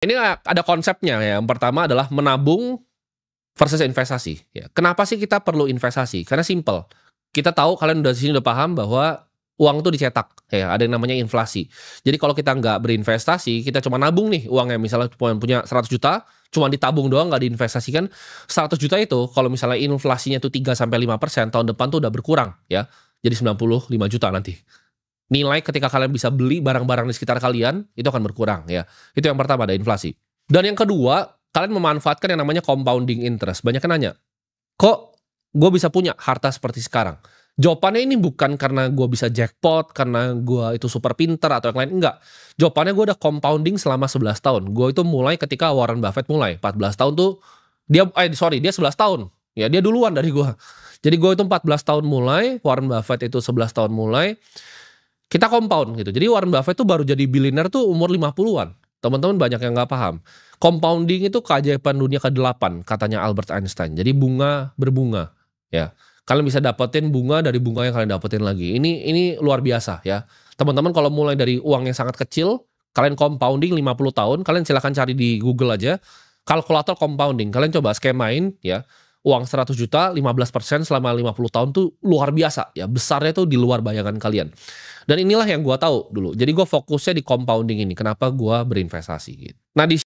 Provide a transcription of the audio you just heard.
Ini ada konsepnya ya. Yang pertama adalah menabung versus investasi ya. Kenapa sih kita perlu investasi? Karena simple. Kita tahu kalian udah di sini udah paham bahwa uang tuh dicetak ya, ada yang namanya inflasi. Jadi kalau kita nggak berinvestasi, kita cuma nabung nih uangnya, misalnya cuma punya 100 juta, cuma ditabung doang nggak diinvestasikan, 100 juta itu kalau misalnya inflasinya tuh 3-5% tahun depan tuh udah berkurang ya. Jadi 95 juta nanti. Nilai ketika kalian bisa beli barang-barang di sekitar kalian, itu akan berkurang ya. Itu yang pertama, ada inflasi. Dan yang kedua, kalian memanfaatkan yang namanya compounding interest. Banyak yang nanya, kok gue bisa punya harta seperti sekarang? Jawabannya ini bukan karena gue bisa jackpot, karena gue itu super pinter atau yang lain, enggak. Jawabannya gue udah compounding selama 11 tahun. Gue itu mulai ketika Warren Buffett mulai, 14 tahun tuh, dia 11 tahun. Ya, dia duluan dari gue. Jadi gue itu 14 tahun mulai, Warren Buffett itu 11 tahun mulai, kita compound gitu. Jadi Warren Buffett tuh baru jadi billionaire tuh umur 50-an. Teman-teman banyak yang nggak paham. Compounding itu keajaiban dunia ke-8 katanya Albert Einstein. Jadi bunga berbunga ya. Kalian bisa dapetin bunga dari bunga yang kalian dapetin lagi. Ini luar biasa ya. Teman-teman kalau mulai dari uang yang sangat kecil, kalian compounding 50 tahun, kalian silahkan cari di Google aja kalkulator compounding. Kalian coba skemain ya. Uang 100 juta, 15% selama 50 tahun tuh luar biasa ya. Besarnya tuh di luar bayangan kalian. Dan inilah yang gue tahu dulu. Jadi gue fokusnya di compounding ini. Kenapa gue berinvestasi gitu. Nah di